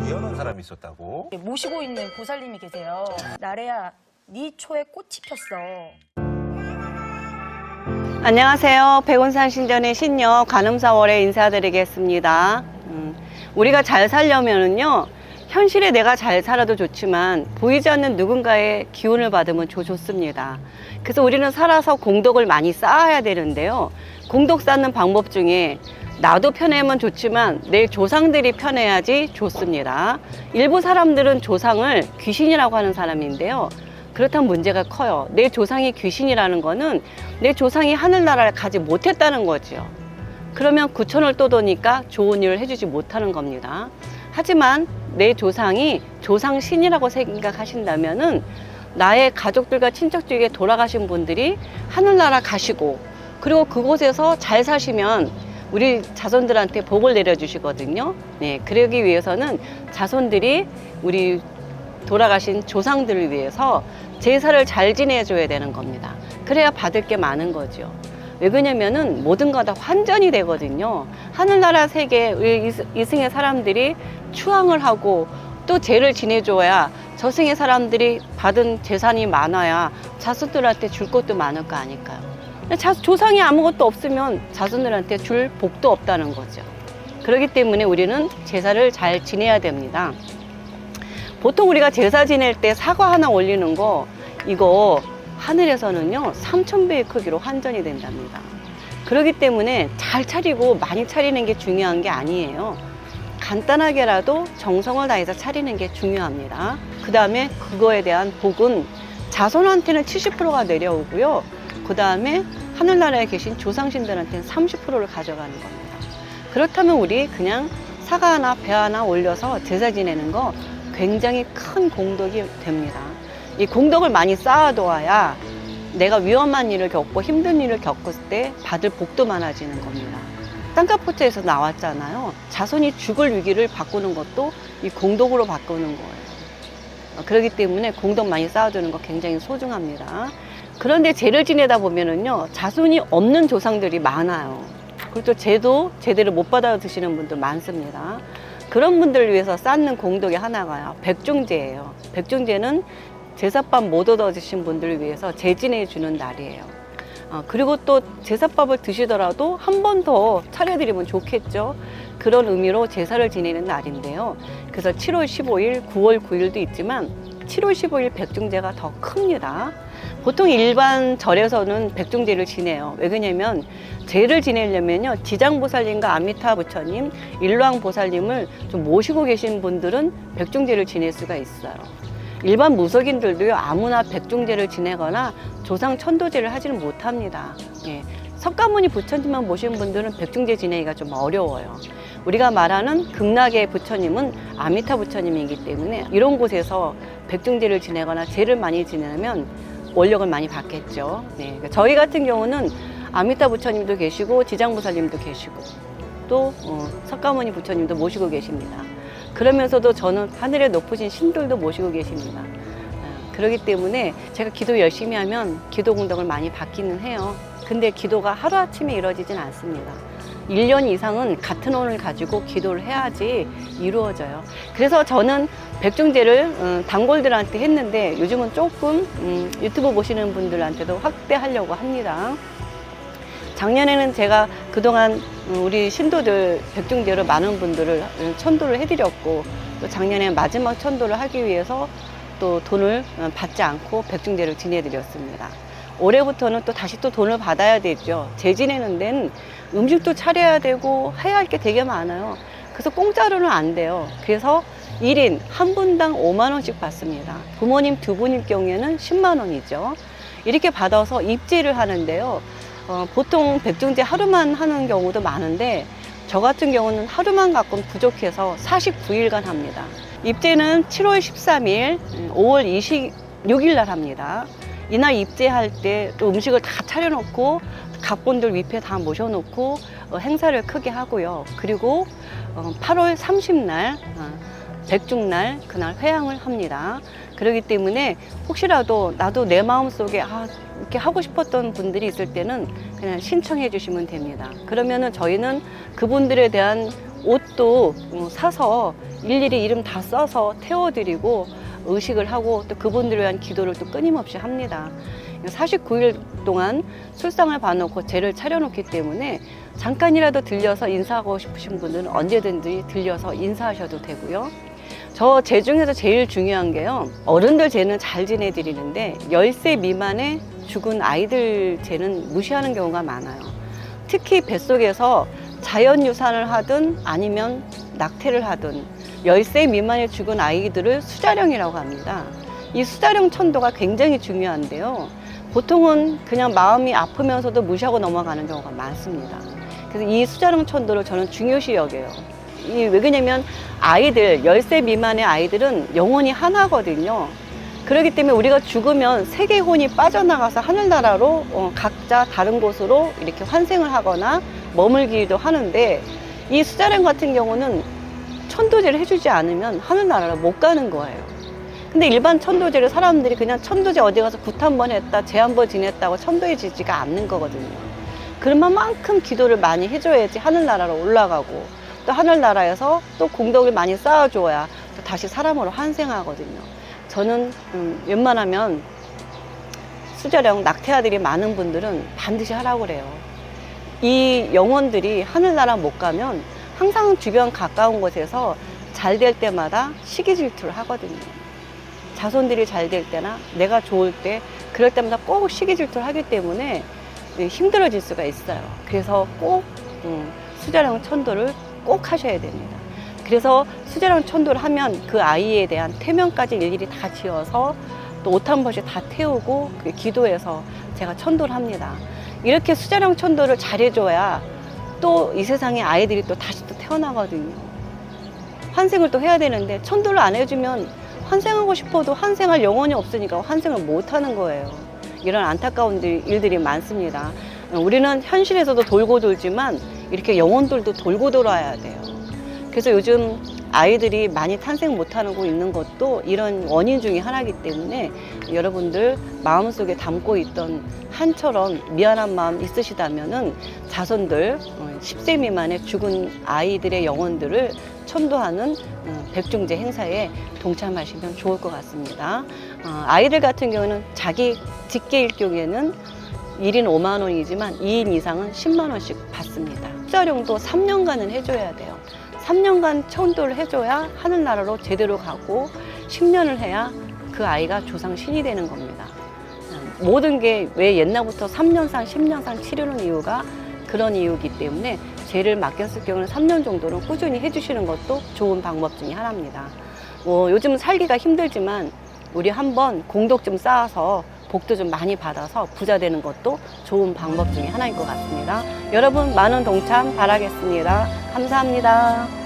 위험한 사람이 있었다고? 모시고 있는 보살님이 계세요. 나래야, 네 초에 꽃이 폈어. 안녕하세요. 백운산 신전의 신녀 관음사월에 인사드리겠습니다. 우리가 잘 살려면은요, 현실에 내가 잘 살아도 좋지만 보이지 않는 누군가의 기운을 받으면 좋습니다. 그래서 우리는 살아서 공덕을 많이 쌓아야 되는데요. 공덕 쌓는 방법 중에 나도 편하면 좋지만 내 조상들이 편해야지 좋습니다. 일부 사람들은 조상을 귀신이라고 하는 사람인데요. 그렇다면 문제가 커요. 내 조상이 귀신이라는 거는 내 조상이 하늘나라를 가지 못했다는 거죠. 그러면 구천을 떠도니까 좋은 일을 해주지 못하는 겁니다. 하지만 내 조상이 조상신이라고 생각하신다면은 나의 가족들과 친척 중에 돌아가신 분들이 하늘나라 가시고, 그리고 그곳에서 잘 사시면 우리 자손들한테 복을 내려주시거든요. 네, 그러기 위해서는 자손들이 우리 돌아가신 조상들을 위해서 제사를 잘 지내줘야 되는 겁니다. 그래야 받을 게 많은 거죠. 왜 그러냐면은 모든 거 다 환전이 되거든요. 하늘나라 세계 우리 이승의 사람들이 추앙을 하고 또 제를 지내줘야 저승의 사람들이 받은 재산이 많아야 자손들한테 줄 것도 많을 거 아닐까요? 조상이 아무것도 없으면 자손들한테 줄 복도 없다는 거죠. 그렇기 때문에 우리는 제사를 잘 지내야 됩니다. 보통 우리가 제사 지낼 때 사과 하나 올리는 거, 이거 하늘에서는요 3000배의 크기로 환전이 된답니다. 그렇기 때문에 잘 차리고 많이 차리는 게 중요한 게 아니에요. 간단하게라도 정성을 다해서 차리는 게 중요합니다. 그 다음에 그거에 대한 복은 자손한테는 70%가 내려오고요. 그 다음에 하늘나라에 계신 조상신들한테는 30%를 가져가는 겁니다. 그렇다면 우리 그냥 사과 하나 배 하나 올려서 제사 지내는 거 굉장히 큰 공덕이 됩니다. 이 공덕을 많이 쌓아둬야 내가 위험한 일을 겪고 힘든 일을 겪었을 때 받을 복도 많아지는 겁니다. 땅값포트에서 나왔잖아요. 자손이 죽을 위기를 바꾸는 것도 이 공덕으로 바꾸는 거예요. 그렇기 때문에 공덕 많이 쌓아두는 거 굉장히 소중합니다. 그런데 제를 지내다 보면은요, 자손이 없는 조상들이 많아요. 그리고 또 제도 제대로 못 받아 드시는 분들 많습니다. 그런 분들을 위해서 쌓는 공덕의 하나가 백중제예요. 백중제는 제사밥 못 얻어 드신 분들을 위해서 제진해 주는 날이에요. 그리고 또 제사밥을 드시더라도 한 번 더 차려드리면 좋겠죠. 그런 의미로 제사를 지내는 날인데요. 그래서 7월 15일, 9월 9일도 있지만 7월 15일 백중제가 더 큽니다. 보통 일반 절에서는 백중제를 지내요. 왜 그러냐면 제를 지내려면요, 지장보살님과 아미타 부처님, 일왕보살님을 좀 모시고 계신 분들은 백중제를 지낼 수가 있어요. 일반 무속인들도요, 아무나 백중제를 지내거나 조상 천도제를 하지는 못합니다. 예. 석가모니 부처님만 모신 분들은 백중제 지내기가 좀 어려워요. 우리가 말하는 극락의 부처님은 아미타 부처님이기 때문에 이런 곳에서 백중제를 지내거나 제를 많이 지내면 원력을 많이 받겠죠. 네. 저희 같은 경우는 아미타 부처님도 계시고 지장보살님도 계시고 또 석가모니 부처님도 모시고 계십니다. 그러면서도 저는 하늘에 높으신 신들도 모시고 계십니다. 그렇기 때문에 제가 기도 열심히 하면 기도 공덕을 많이 받기는 해요. 근데 기도가 하루아침에 이루어지진 않습니다. 1년 이상은 같은 혼을 가지고 기도를 해야지 이루어져요. 그래서 저는 백중제를 단골들한테 했는데 요즘은 조금 유튜브 보시는 분들한테도 확대하려고 합니다. 작년에는 제가 그동안 우리 신도들 백중제로 많은 분들을 천도를 해드렸고, 또 작년에 마지막 천도를 하기 위해서 또 돈을 받지 않고 백중제를 지내드렸습니다. 올해부터는 또 다시 또 돈을 받아야 되죠. 제 지내는 데는 음식도 차려야 되고 해야 할 게 되게 많아요. 그래서 공짜로는 안 돼요. 그래서 1인 한 분당 5만 원씩 받습니다. 부모님 두 분일 경우에는 10만 원이죠. 이렇게 받아서 입제를 하는데요. 보통 백중제 하루만 하는 경우도 많은데 저 같은 경우는 하루만 갖고는 부족해서 49일간 합니다. 입제는 7월 13일, 5월 26일 날 합니다. 이날 입제할 때 또 음식을 다 차려놓고 각본들 위패 다 모셔놓고 행사를 크게 하고요. 그리고 8월 30날 백중날 그날 회향을 합니다. 그렇기 때문에 혹시라도 나도 내 마음속에 이렇게 하고 싶었던 분들이 있을 때는 그냥 신청해 주시면 됩니다. 그러면은 저희는 그분들에 대한 옷도 사서 일일이 이름 다 써서 태워드리고 의식을 하고 또 그분들을 위한 기도를 또 끊임없이 합니다. 49일 동안 술상을 봐놓고 제를 차려놓기 때문에 잠깐이라도 들려서 인사하고 싶으신 분들은 언제든지 들려서 인사하셔도 되고요. 저 제 중에서 제일 중요한 게요, 어른들 제는 잘 지내드리는데 10세 미만의 죽은 아이들 제는 무시하는 경우가 많아요. 특히 뱃속에서 자연유산을 하든 아니면 낙태를 하든 10세 미만의 죽은 아이들을 수자령이라고 합니다. 이 수자령 천도가 굉장히 중요한데요, 보통은 그냥 마음이 아프면서도 무시하고 넘어가는 경우가 많습니다. 그래서 이 수자령 천도를 저는 중요시 여겨요. 왜 그러냐면 아이들, 10세 미만의 아이들은 영혼이 하나거든요. 그렇기 때문에 우리가 죽으면 세계 혼이 빠져나가서 하늘나라로 각자 다른 곳으로 이렇게 환생을 하거나 머물기도 하는데, 이 수자령 같은 경우는 천도제를 해주지 않으면 하늘나라로 못 가는 거예요. 근데 일반 천도제를 사람들이 그냥 천도제 어디 가서 굿 한 번 했다, 제 한 번 지냈다고 천도해지지가 않는 거거든요. 그런 만큼 기도를 많이 해줘야지 하늘나라로 올라가고, 또 하늘나라에서 또 공덕을 많이 쌓아줘야 또 다시 사람으로 환생하거든요. 저는 웬만하면 수자령 낙태아들이 많은 분들은 반드시 하라고 그래요. 이 영혼들이 하늘나라 못 가면 항상 주변 가까운 곳에서 잘 될 때마다 시기 질투를 하거든요. 자손들이 잘 될 때나 내가 좋을 때, 그럴 때마다 꼭 시기 질투를 하기 때문에 힘들어질 수가 있어요. 그래서 꼭 수자령 천도를 꼭 하셔야 됩니다. 그래서 수자령 천도를 하면 그 아이에 대한 태명까지 일일이 다 지어서 또 옷 한 벌씩 다 태우고 기도해서 제가 천도를 합니다. 이렇게 수자령 천도를 잘해줘야 또 이 세상에 아이들이 또 다시 또 태어나거든요. 환생을 또 해야 되는데 천도를 안 해주면 환생하고 싶어도 환생할 영혼이 없으니까 환생을 못 하는 거예요. 이런 안타까운 일들이 많습니다. 우리는 현실에서도 돌고 돌지만 이렇게 영혼들도 돌고 돌아야 돼요. 그래서 요즘 아이들이 많이 탄생 못하고 있는 것도 이런 원인 중에 하나이기 때문에 여러분들 마음속에 담고 있던 한처럼 미안한 마음 있으시다면은 자손들 10세 미만의 죽은 아이들의 영혼들을 천도하는 백중제 행사에 동참하시면 좋을 것 같습니다. 아이들 같은 경우는 자기 직계일격에는 1인 5만 원이지만 2인 이상은 10만 원씩 받습니다. 수자령도 3년간은 해줘야 돼요. 3년간 천도를 해줘야 하늘나라로 제대로 가고 10년을 해야 그 아이가 조상 신이 되는 겁니다. 모든 게 왜 옛날부터 3년상, 10년상 치르는 이유가 그런 이유이기 때문에 죄를 맡겼을 경우는 3년 정도는 꾸준히 해주시는 것도 좋은 방법 중에 하나입니다. 요즘 살기가 힘들지만 우리 한번 공덕 좀 쌓아서 복도 좀 많이 받아서 부자 되는 것도 좋은 방법 중에 하나인 것 같습니다. 여러분 많은 동참 바라겠습니다. 감사합니다.